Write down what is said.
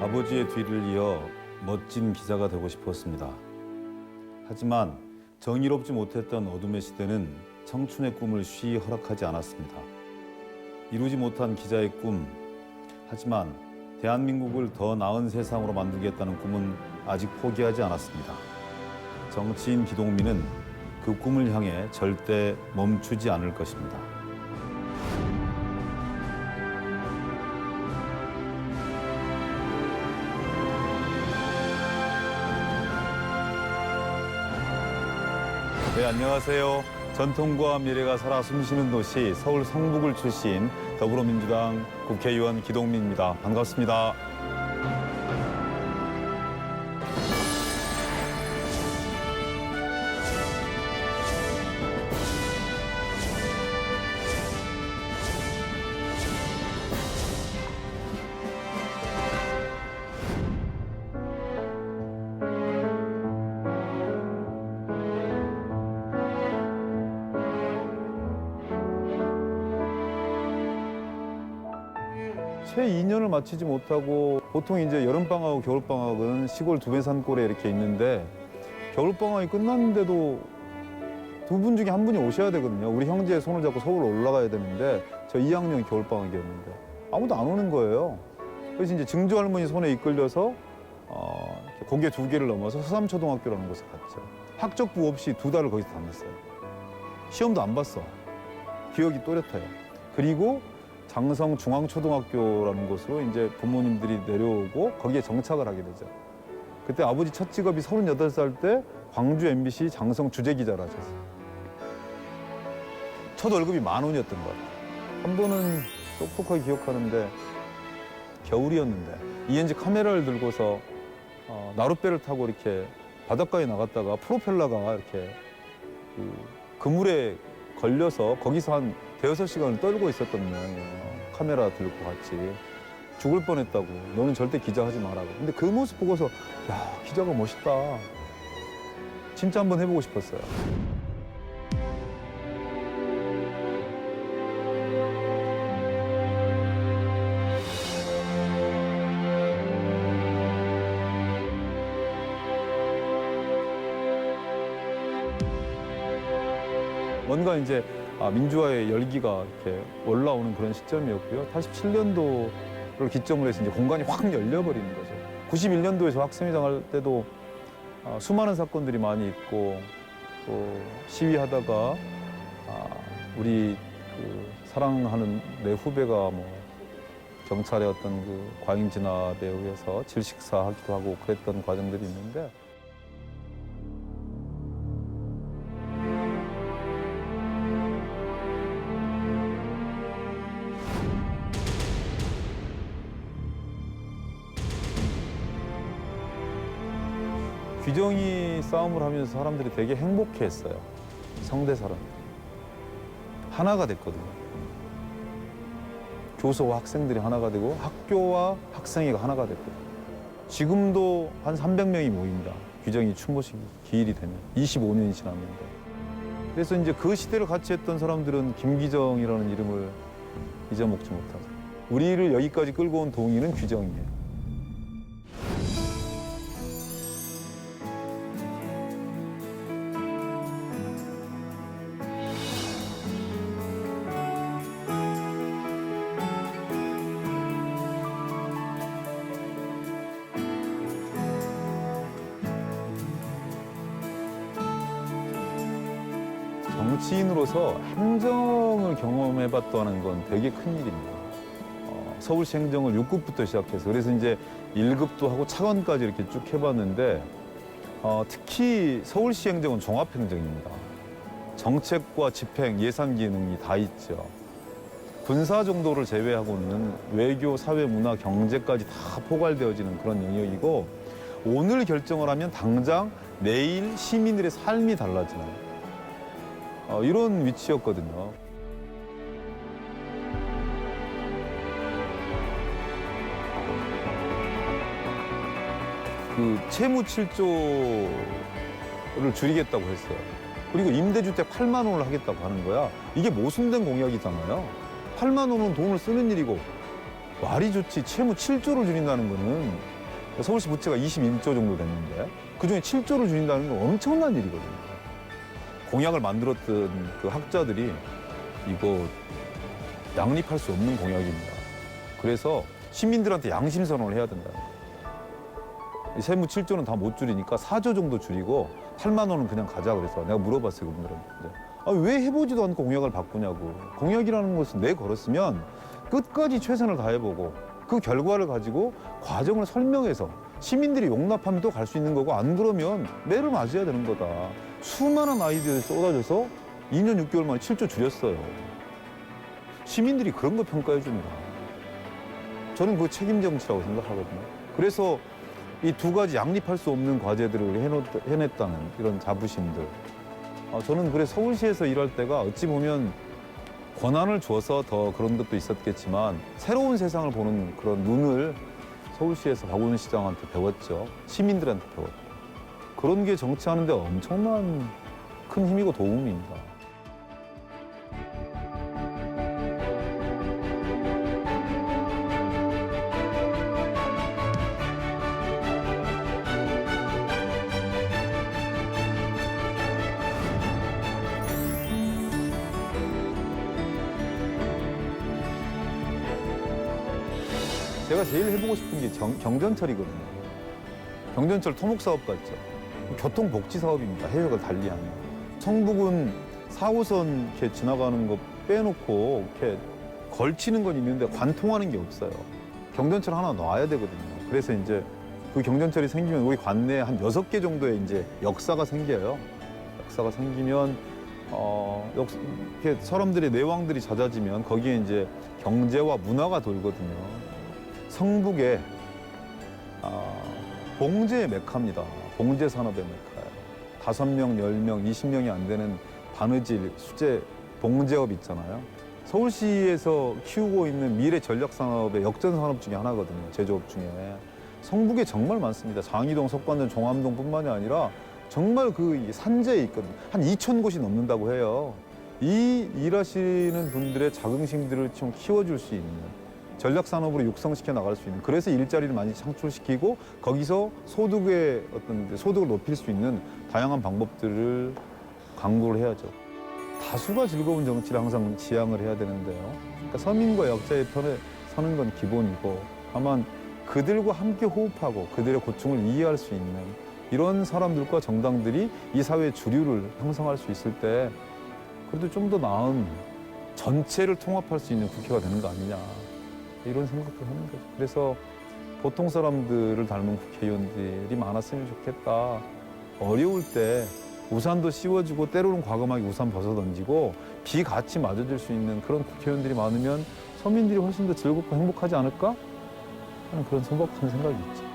아버지의 뒤를 이어 멋진 기자가 되고 싶었습니다. 하지만 정의롭지 못했던 어둠의 시대는 청춘의 꿈을 쉬이 허락하지 않았습니다. 이루지 못한 기자의 꿈, 하지만 대한민국을 더 나은 세상으로 만들겠다는 꿈은 아직 포기하지 않았습니다. 정치인 기동민은 그 꿈을 향해 절대 멈추지 않을 것입니다. 네, 안녕하세요. 전통과 미래가 살아 숨쉬는 도시 서울 성북을 출신 더불어민주당 국회의원 기동민입니다. 반갑습니다. 채 2년을 마치지 못하고 보통 이제 여름방학하고 겨울방학은 시골 두배산골에 이렇게 있는데 겨울방학이 끝났는데도 두 분 중에 한 분이 오셔야 되거든요. 우리 형제의 손을 잡고 서울 올라가야 되는데 저 2학년 겨울방학이었는데 아무도 안 오는 거예요. 그래서 이제 증조 할머니 손에 이끌려서 고개 2개를 넘어서 서삼초등학교라는 곳에 갔죠. 학적부 없이 2달을 거기서 다녔어요. 시험도 안 봤어. 기억이 또렷해요. 그리고 장성중앙초등학교라는 곳으로 이제 부모님들이 내려오고 거기에 정착을 하게 되죠. 그때 아버지 첫 직업이 38살 때 광주 MBC 장성 주재기자를 하셨어요. 첫 월급이 10,000원이었던 것 같아요. 한 번은 똑똑하게 기억하는데 겨울이었는데 ENG 카메라를 들고서 나룻배를 타고 이렇게 바닷가에 나갔다가 프로펠러가 이렇게 그물에 걸려서 거기서 한 대여섯 시간을 떨고 있었던 모양이에요. 카메라 들고 같이. 죽을 뻔했다고. 너는 절대 기자 하지 말라고. 근데 그 모습 보고서 야, 기자가 멋있다. 진짜 한번 해보고 싶었어요. 뭔가 이제 민주화의 열기가 이렇게 올라오는 그런 시점이었고요. 87년도를 기점으로 해서 이제 공간이 확 열려버리는 거죠. 91년도에서 학생회장 할 때도 수많은 사건들이 많이 있고 또 시위하다가 우리 사랑하는 내 후배가 뭐 경찰의 어떤 그 과잉 진압에 의해서 질식사하기도 하고 그랬던 과정들이 있는데 규정이 싸움을 하면서 사람들이 되게 행복해했어요. 성대사람. 하나가 됐거든요. 교수와 학생들이 하나가 되고 학교와 학생회가 하나가 됐거든요. 지금도 한 300명이 모입니다. 규정이 추모식이 기일이 되면 25년이 지났는데. 그래서 이제 그 시대를 같이 했던 사람들은 김기정이라는 이름을 잊어먹지 못하죠. 우리를 여기까지 끌고 온 동의는 규정이에요. 정치인으로서 행정을 경험해봤다는 건 되게 큰 일입니다. 서울시 행정을 6급부터 시작해서 그래서 이제 1급도 하고 차관까지 이렇게 쭉 해봤는데 특히 서울시 행정은 종합행정입니다. 정책과 집행, 예산 기능이 다 있죠. 군사 정도를 제외하고는 외교, 사회, 문화, 경제까지 다 포괄되어지는 그런 영역이고 오늘 결정을 하면 당장 내일 시민들의 삶이 달라지는 이런 위치였거든요. 그 채무 7조를 줄이겠다고 했어요. 그리고 임대주택 8만 원을 하겠다고 하는 거야. 이게 모순된 공약이잖아요. 8만 원은 돈을 쓰는 일이고 말이 좋지 채무 7조를 줄인다는 거는 서울시 부채가 21조 정도 됐는데 그중에 7조를 줄인다는 건 엄청난 일이거든요. 공약을 만들었던 그 학자들이 이거 양립할 수 없는 공약입니다. 그래서 시민들한테 양심선언을 해야 된다. 이 세무 7조는 다 못 줄이니까 4조 정도 줄이고 8만 원은 그냥 가자 그래서 내가 물어봤어요, 그분들한테. 왜 해보지도 않고 공약을 바꾸냐고. 공약이라는 것은 내 걸었으면 끝까지 최선을 다해보고 그 결과를 가지고 과정을 설명해서 시민들이 용납하면 또 갈 수 있는 거고 안 그러면 매를 맞아야 되는 거다. 수많은 아이디어를 쏟아져서 2년 6개월 만에 7조 줄였어요. 시민들이 그런 거 평가해 줍니다. 저는 그거 책임 정치라고 생각하거든요. 그래서 이 두 가지 양립할 수 없는 과제들을 해냈다는 이런 자부심들. 저는 그래 서울시에서 일할 때가 어찌 보면 권한을 줘서 더 그런 것도 있었겠지만 새로운 세상을 보는 그런 눈을 서울시에서 박원순 시장한테 배웠죠. 시민들한테 배웠죠. 그런 게 정치하는 데 엄청난 큰 힘이고 도움입니다. 제가 제일 해보고 싶은 게 경전철이거든요. 경전철 토목사업 같죠. 교통복지사업입니다. 해외가 달리하는. 성북은 4호선 이렇게 지나가는 거 빼놓고 이렇게 걸치는 건 있는데 관통하는 게 없어요. 경전철 하나 놔야 되거든요. 그래서 이제 그 경전철이 생기면 우리 관내에 한 6개 정도의 이제 역사가 생겨요. 역사가 생기면 이렇게 사람들의 내왕들이 잦아지면 거기에 이제 경제와 문화가 돌거든요. 성북에 봉제의 메카입니다. 봉제 산업의 메카예요. 5명, 10명, 20명이 안 되는 바느질, 수제, 봉제업 있잖아요. 서울시에서 키우고 있는 미래 전략 산업의 역전 산업 중에 하나거든요. 제조업 중에. 성북에 정말 많습니다. 장이동, 석관동, 종암동뿐만이 아니라 정말 그 산재에 있거든요. 한 2,000곳이 넘는다고 해요. 이 일하시는 분들의 자긍심들을 좀 키워줄 수 있는 전략산업으로 육성시켜 나갈 수 있는 그래서 일자리를 많이 창출시키고 거기서 소득을 높일 수 있는 다양한 방법들을 강구를 해야죠. 다수가 즐거운 정치를 항상 지향을 해야 되는데요. 그러니까 서민과 약자의 편에 서는 건 기본이고 다만 그들과 함께 호흡하고 그들의 고충을 이해할 수 있는 이런 사람들과 정당들이 이 사회의 주류를 형성할 수 있을 때 그래도 좀 더 나은 전체를 통합할 수 있는 국회가 되는 거 아니냐. 이런 생각도 하는 거죠. 그래서 보통 사람들을 닮은 국회의원들이 많았으면 좋겠다. 어려울 때 우산도 씌워주고 때로는 과감하게 우산 벗어던지고 비 같이 맞아줄 수 있는 그런 국회의원들이 많으면 서민들이 훨씬 더 즐겁고 행복하지 않을까 하는 그런 소박한 생각이 있죠.